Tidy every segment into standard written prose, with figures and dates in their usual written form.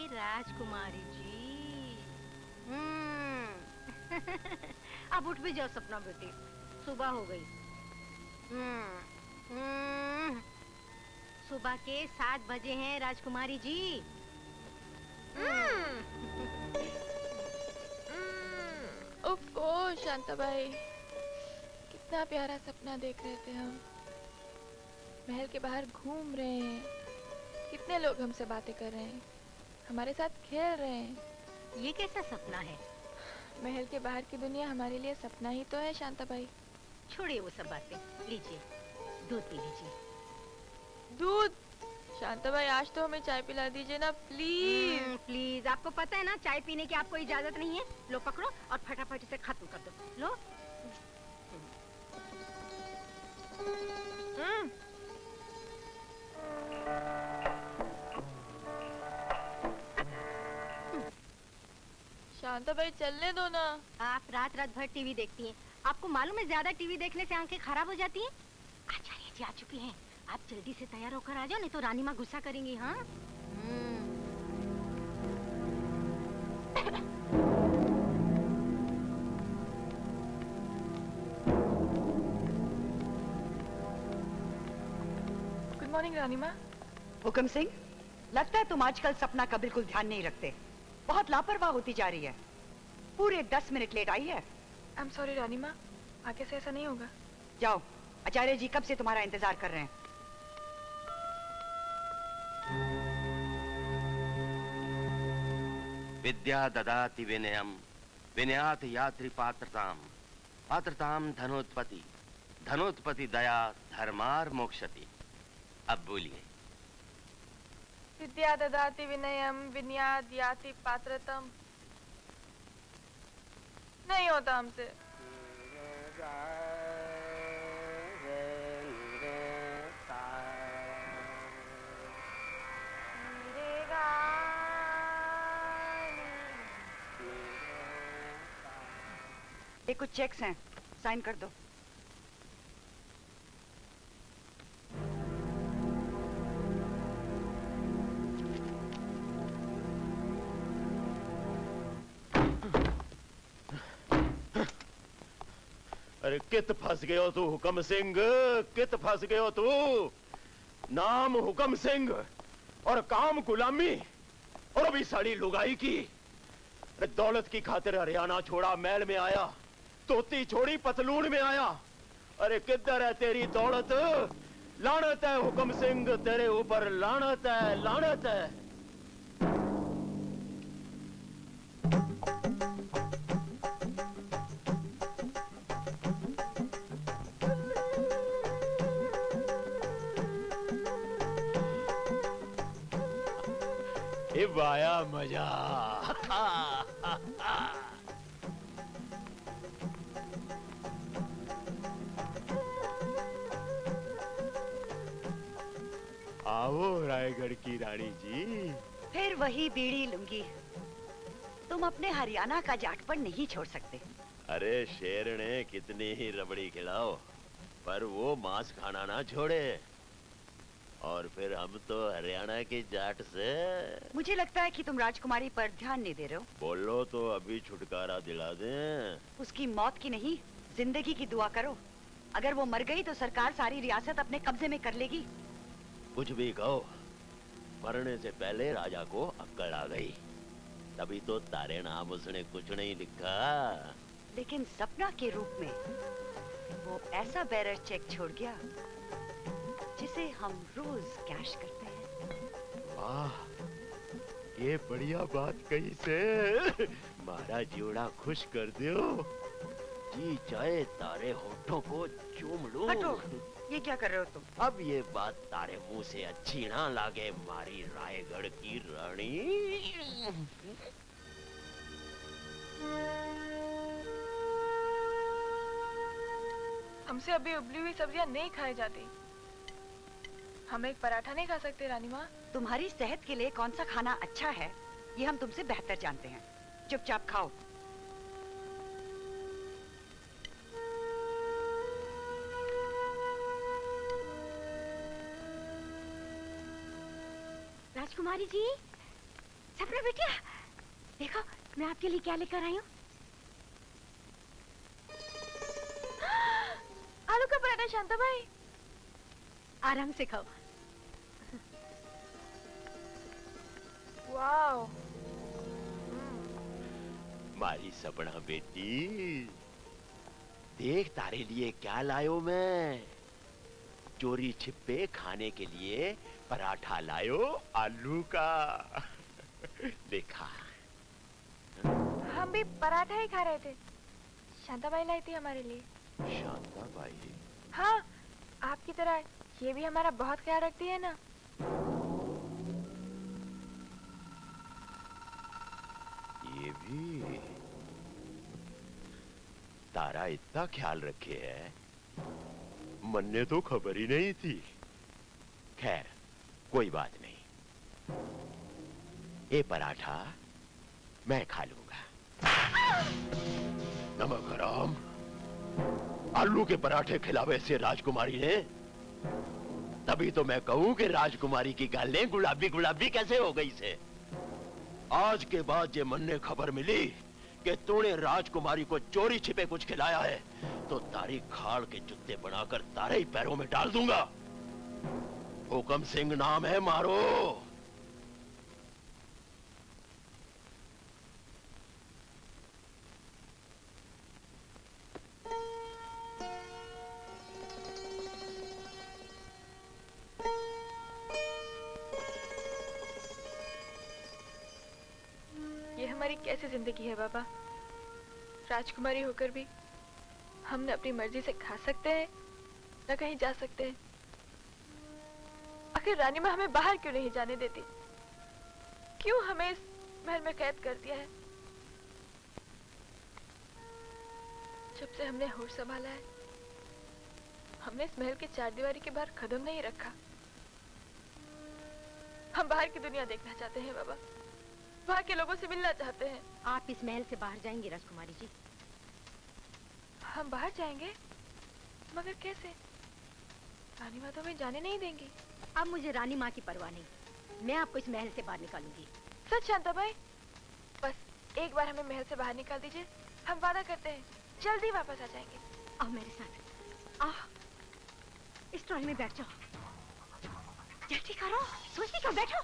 राजकुमारी जी। अब उठ भी जाओ सपना बेटी, सुबह हो गई। सुबह के 7 बजे हैं राजकुमारी जी। ओफो शांताबाई, कितना प्यारा सपना देख रहे थे हम। महल के बाहर घूम रहे हैं, कितने लोग हमसे बातें कर रहे हैं, हमारे साथ खेल रहे हैं। ये कैसा सपना है? महल के बाहर की दुनिया हमारे लिए सपना ही तो है शांताबाई। छोड़िए वो सब बातें, लीजिए दूध पी लीजिए। दूध? शांताबाई आज तो हमें चाय पिला दीजिए ना प्लीज। प्लीज, आपको पता है ना चाय पीने की आपको इजाजत नहीं है। लो पकड़ो और फटाफट इसे खत्म कर दो। लो। शांताबाई चलने दो ना। आप रात रात भर टीवी देखती हैं, आपको मालूम है ज्यादा टीवी देखने से आंखें खराब हो जाती हैं। आचार्य जी आ चुके हैं, आप जल्दी से तैयार होकर आ जाओ, नहीं तो रानी माँ गुस्सा करेंगी। हाँ गुड मॉर्निंग रानी माँ। हुक्म सिंह, लगता है तुम आजकल सपना का बिल्कुल ध्यान नहीं रखते, बहुत लापरवाह होती जा रही है। पूरे 10 मिनट लेट आई है। आई एम सॉरी रानी माँ, आगे से ऐसा नहीं होगा। जाओ, आचार्य जी कब से तुम्हारा इंतजार कर रहे हैं। विद्या ददाति विनयम, विनयात यात्री पात्रताम, पात्रताम धनोत्पत्ति, धनोत्पत्ति दया धर्मार मोक्षति। अब बोलिए। विद्या ददाति विनयम, विनयाद याति पात्रतम। नहीं होता हमसे। ये कुछ चेक्स हैं, साइन कर दो। अरे कित फंस गए हो तू हुक्म सिंह, कित फंस गए हो तू। नाम हुक्म सिंह और काम गुलामी, और अभी साड़ी लुगाई की। अरे दौलत की खातिर हरियाणा छोड़ा, महल में आया, तोती छोड़ी पतलून में आया। अरे किधर है तेरी दौलत? लानत है हुक्म सिंह, तेरे ऊपर लानत है, लानत है। आया मजा। आओ रायगढ़ की रानी जी। फिर वही बीड़ी लुंगी। तुम अपने हरियाणा का जाटपन नहीं छोड़ सकते। अरे शेर ने कितनी ही रबड़ी खिलाओ, पर वो मांस खाना ना छोड़े। और फिर हम तो हरियाणा की जाट से। मुझे लगता है कि तुम राजकुमारी पर ध्यान नहीं दे रहे हो। बोलो तो अभी छुटकारा दिला दें। उसकी मौत की नहीं, जिंदगी की दुआ करो। अगर वो मर गई तो सरकार सारी रियासत अपने कब्जे में कर लेगी। कुछ भी कहो, मरने से पहले राजा को अक्कल आ गई, तभी तो तारे नाम उसने कुछ नहीं लिखा। लेकिन सपना के रूप में वो ऐसा बैरर चेक छोड़ गया जिसे हम रोज कैश करते हैं। वाह, ये बढ़िया बात कही से। मारा जीवड़ा खुश कर दो। जी चाहे तारे होठों को चूम लूं। हटो, ये क्या कर रहे हो तुम? अब ये बात तारे मुंह से अच्छी ना लागे मारी रायगढ़ की रानी। हमसे अभी उबली हुई सब्जियां नहीं खाई जाती। हम एक पराठा नहीं खा सकते रानी माँ? तुम्हारी सेहत के लिए कौन सा खाना अच्छा है ये हम तुमसे बेहतर जानते हैं। चुपचाप खाओ। राजकुमारी जी, सपना बिटिया, देखो मैं आपके लिए क्या लेकर आई हूँ। आलू का पराठा शांता भाई। आराम से खाओ। वाओ। मारी सपना बेटी, देख तारे लिए क्या लायो मैं। चोरी छिपे खाने के लिए पराठा लायो आलू का। देखा, हम भी पराठा ही खा रहे थे, शांता भाई लाई थी हमारे लिए। शांता भाई? हाँ, आपकी तरह ये भी हमारा बहुत ख्याल रखती है ना। ये भी तारा इतना ख्याल रखे है, मन ने तो खबर ही नहीं थी। खैर कोई बात नहीं, ये पराठा मैं खा लूंगा। नमक हराम, आलू के पराठे खिलावे से राजकुमारी ने। तभी तो मैं कहूं कि राजकुमारी की गालें गुलाबी गुलाबी कैसे हो गई से। आज के बाद ये मन ने खबर मिली कि तूने राजकुमारी को चोरी छिपे कुछ खिलाया है, तो तारी खाड़ के जूते बनाकर तारे ही पैरों में डाल दूंगा। हुकम सिंह नाम है, मारो। ये हमारी कैसी जिंदगी है बाबा। राजकुमारी होकर भी हम न अपनी मर्जी से खा सकते हैं, न कहीं जा सकते हैं। आखिर रानी माँ हमें बाहर क्यों नहीं जाने देती? क्यों हमें इस महल में कैद कर दिया है? जब से हमने होश संभाला है, हमने इस महल के चारदीवारी के बाहर कदम नहीं रखा। हम बाहर की दुनिया देखना चाहते हैं बाबा, वहाँ के लोगों से मिलना चाहते हैं। आप इस महल से बाहर जाएंगे राजकुमारी जी? हम बाहर जाएंगे, मगर कैसे? रानी माँ तो हमें जाने नहीं देंगी। अब मुझे रानी माँ की परवाह नहीं, मैं आपको इस महल से बाहर निकालूंगी। सच शांता भाई, बस एक बार हमें महल से बाहर निकाल दीजिए, हम वादा करते हैं जल्दी वापस आ जाएंगे। आओ मेरे साथ, आओ इस ट्रॉली में बैठ जाओ। जल्दी करो, सोचती क्यों, बैठो।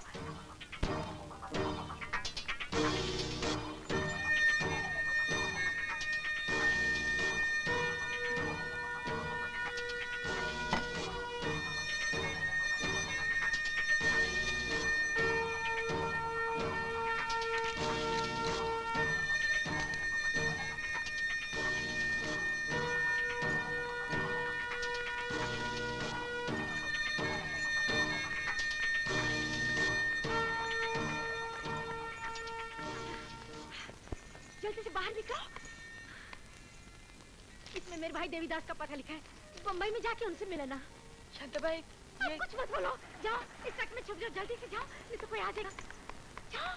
जल्दी से बाहर निकलो। इसमें मेरे भाई देवीदास का पता लिखा है, बम्बई में जाके उनसे मिलना। शांता भाई, ये कुछ मत बोलो, जाओ इस ट्रक में छुप जाओ, जल्दी से जाओ, नहीं तो कोई आ जाएगा। जाओ।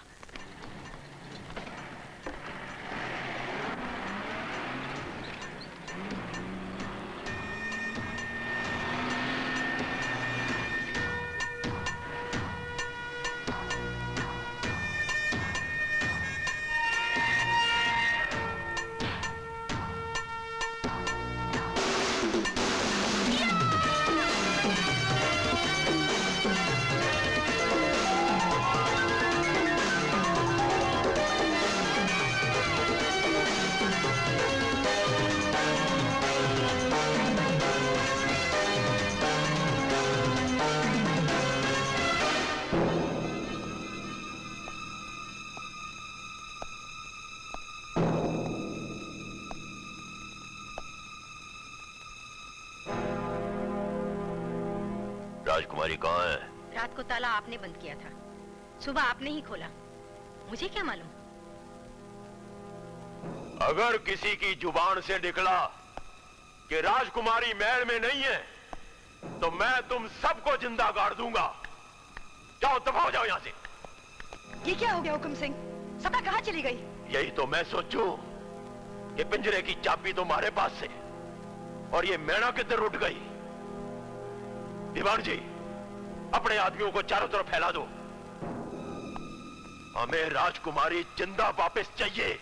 राजकुमारी कहाँ है? रात को ताला आपने बंद किया था, सुबह आपने ही खोला, मुझे क्या मालूम। अगर किसी की जुबान से निकला कि राजकुमारी महल में नहीं है, तो मैं तुम सबको जिंदा गाड़ दूंगा। जाओ, दफा हो जाओ यहाँ से। ये क्या हो गया हुकुम सिंह? सपना कहाँ चली गई? यही तो मैं सोचूं कि पिंजरे की चाबी तुम्हारे पास से, और ये मैना किधर उठ गई? दीवान जी, अपने आदमियों को चारों तरफ फैला दो हमें राजकुमारी जिंदा वापस चाहिए।